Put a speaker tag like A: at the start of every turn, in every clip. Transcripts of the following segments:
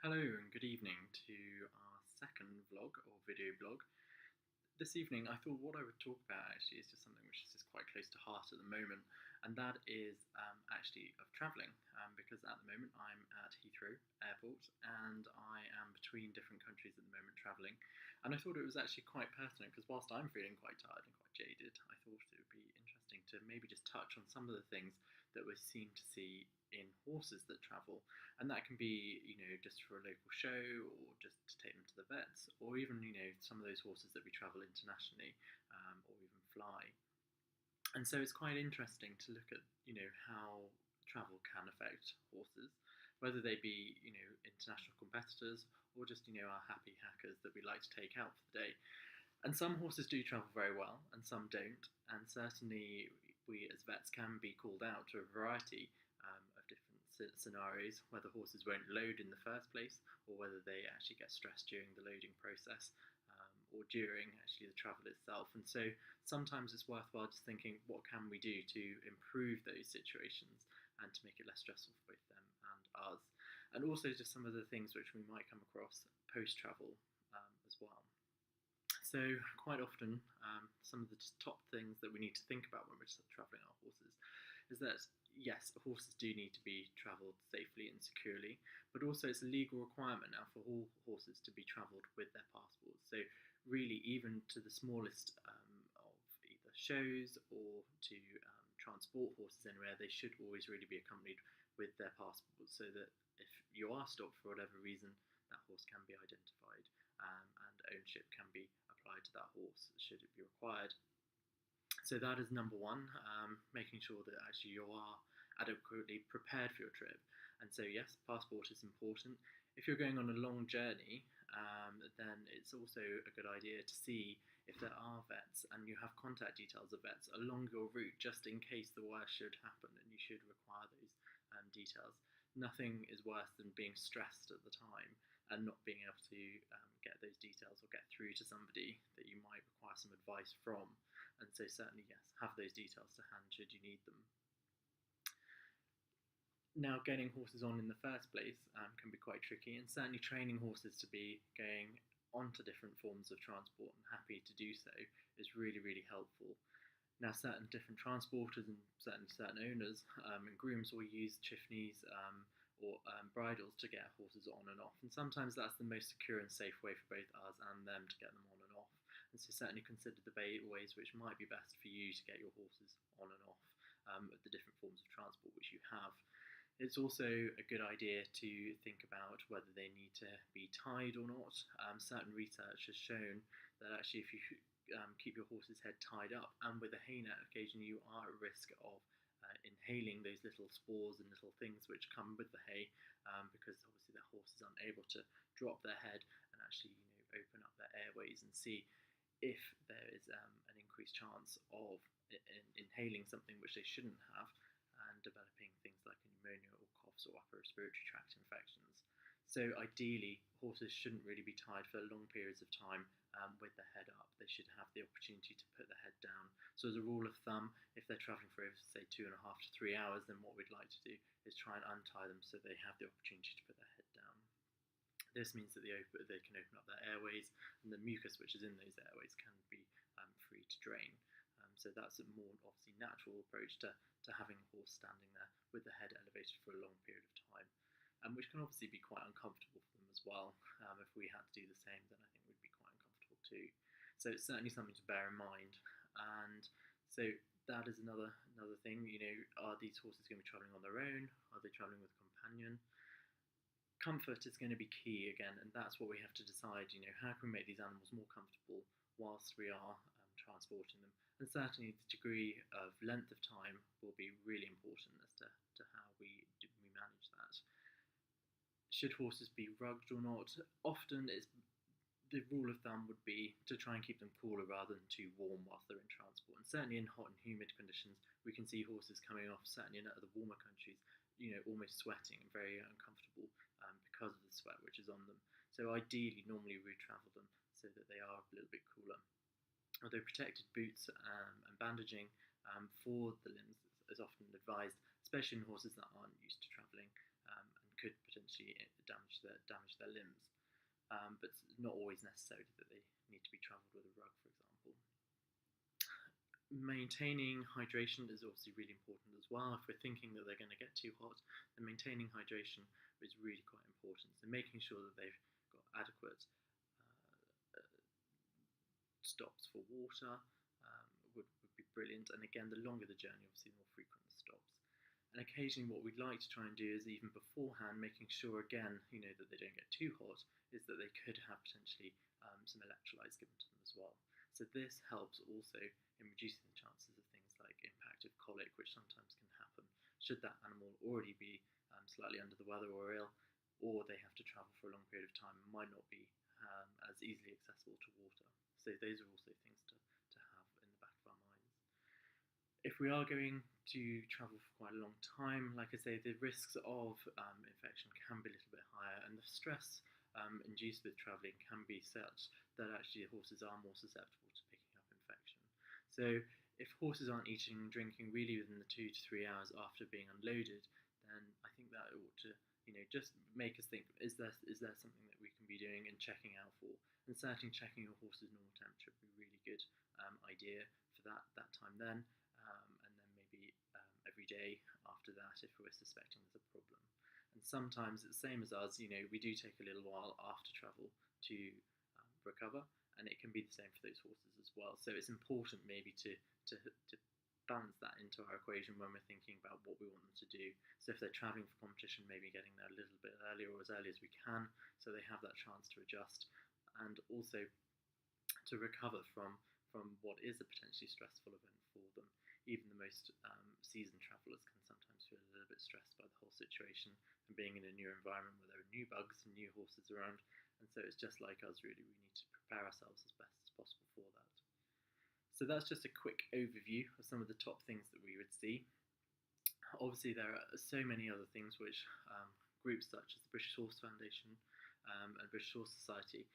A: Hello and good evening to our second vlog or video blog. This evening I thought what I would talk about actually is just something which is just quite close to heart at the moment, and that is actually of travelling, because at the moment I'm at Heathrow Airport and I am between different countries at the moment travelling, and I thought it was actually quite pertinent because whilst I'm feeling quite tired and quite jaded, I thought it would be interesting to maybe just touch on some of the things that we seem to see in horses that travel, and that can be, just for a local show or just to take them to the vets, or even, some of those horses that we travel internationally, or even fly. And so it's quite interesting to look at, how travel can affect horses, whether they be, international competitors or just, our happy hackers that we like to take out for the day. And some horses do travel very well and some don't, and certainly we as vets can be called out to a variety of different scenarios, whether horses won't load in the first place or whether they actually get stressed during the loading process, or during actually the travel itself. And so sometimes it's worthwhile just thinking, what can we do to improve those situations and to make it less stressful for both them and us, and also just some of the things which we might come across post-travel as well. So quite often, some of the top things that we need to think about when we're travelling our horses is that, yes, horses do need to be travelled safely and securely, but also it's a legal requirement now for all horses to be travelled with their passports. So really, even to the smallest of either shows or to transport horses anywhere, they should always really be accompanied with their passports, so that if you are stopped for whatever reason, that horse can be identified, and ownership can be applied to that horse should it be required. So that is number one, making sure that actually you are adequately prepared for your trip. And so yes, passport is important. If you're going on a long journey, then it's also a good idea to see if there are vets and you have contact details of vets along your route, just in case the worst should happen and you should require those details. Nothing is worse than being stressed at the time and not being able to get those details or get through to somebody that you might require some advice from. And so certainly, yes, have those details to hand should you need them. Now, getting horses on in the first place can be quite tricky, and certainly training horses to be going onto different forms of transport and happy to do so is really, really helpful. Now, certain different transporters and certainly certain owners and grooms will use chiffonies or bridles to get horses on and off, and sometimes that's the most secure and safe way for both us and them to get them on and off. And so certainly consider the ways which might be best for you to get your horses on and off the different forms of transport which you have. It's also a good idea to think about whether they need to be tied or not. Certain research has shown that actually if you keep your horse's head tied up and with a hay net, occasionally you are at risk of inhaling those little spores and little things which come with the hay, because obviously the horse is unable to drop their head and actually open up their airways and see if there is an increased chance of inhaling something which they shouldn't have and developing things like pneumonia or coughs or upper respiratory tract infections. So ideally, horses shouldn't really be tied for long periods of time with the head up. They should have the opportunity to put the head down. So as a rule of thumb, if they're travelling for, say, 2.5 to 3 hours, then what we'd like to do is try and untie them so they have the opportunity to put their head down. This means that they can open up their airways, and the mucus which is in those airways can be free to drain. So that's a more obviously natural approach to having a horse standing there with the head elevated for a long period of time, which can obviously be quite uncomfortable for them as well. If we had to do the same, then I think we'd be quite uncomfortable too. So it's certainly something to bear in mind. And so that is another thing. Are these horses going to be travelling on their own? Are they travelling with a companion? Comfort is going to be key again, and that's what we have to decide. How can we make these animals more comfortable whilst we are transporting them? And certainly the degree of length of time will be really important as to how we manage that. Should horses be rugged or not? Often the rule of thumb would be to try and keep them cooler rather than too warm whilst they're in transport. And certainly in hot and humid conditions, we can see horses coming off, certainly in other warmer countries, almost sweating and very uncomfortable because of the sweat which is on them. So ideally, normally we travel them so that they are a little bit cooler. Although protected boots and bandaging for the limbs is often advised, especially in horses that aren't used to travelling and could potentially damage their limbs. But it's not always necessary that they need to be travelled with a rug, for example. Maintaining hydration is obviously really important as well. If we're thinking that they're going to get too hot, then maintaining hydration is really quite important. So making sure that they've got adequate stops for water would be brilliant. And again, the longer the journey, obviously the more frequent the stops. And occasionally what we'd like to try and do is even beforehand, making sure again, that they don't get too hot, is that they could have potentially some electrolytes given to them as well. So this helps also in reducing the chances of things like impact of colic, which sometimes can happen should that animal already be slightly under the weather or ill, or they have to travel for a long period of time and might not be as easily accessible to water. So those are also things to have in the back of our minds. If we are going to travel for quite a long time, like I say, the risks of infection can be a little bit higher, and the stress induced with travelling can be such that actually the horses are more susceptible to picking up infection. So if horses aren't eating and drinking really within the 2 to 3 hours after being unloaded, then I think that ought to just make us think, is there something that we can be doing and checking out for? And certainly checking your horse's normal temperature would be a really good idea for that time then, and then maybe every day after that if we're suspecting there's a problem. And sometimes it's the same as us, we do take a little while after travel to recover, and it can be the same for those horses as well. So it's important maybe to balance that into our equation when we're thinking about what we want them to do. So if they're travelling for competition, maybe getting there a little bit earlier or as early as we can, so they have that chance to adjust, and also to recover from what is a potentially stressful event for them. Even the most seasoned travellers can sometimes feel a little bit stressed by the whole situation and being in a new environment where there are new bugs and new horses around. And so it's just like us, really, we need to prepare ourselves as best as possible for that. So that's just a quick overview of some of the top things that we would see. Obviously there are so many other things which groups such as the British Horse Foundation and British Horse Society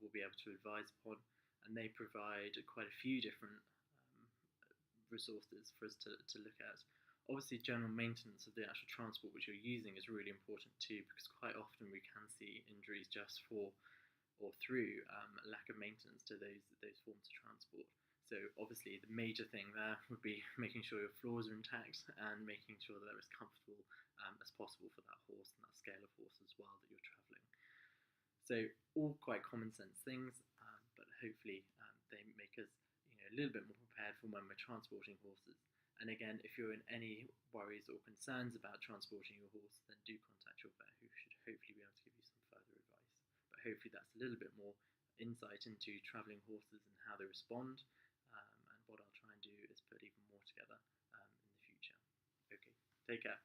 A: will be able to advise upon, and they provide quite a few different resources for us to look at. Obviously general maintenance of the actual transport which you're using is really important too, because quite often we can see injuries just for or through lack of maintenance to those forms of transport. So obviously the major thing there would be making sure your floors are intact and making sure that they're as comfortable as possible for that horse and that scale of horse as well that you're travelling. So all quite common sense things, but hopefully they make us a little bit more prepared for when we're transporting horses. And again, if you're in any worries or concerns about transporting your horse, then do contact your vet, who should hopefully be able to give you some further advice. But hopefully that's a little bit more insight into travelling horses and how they respond. And what I'll try and do is put even more together in the future. Okay, take care.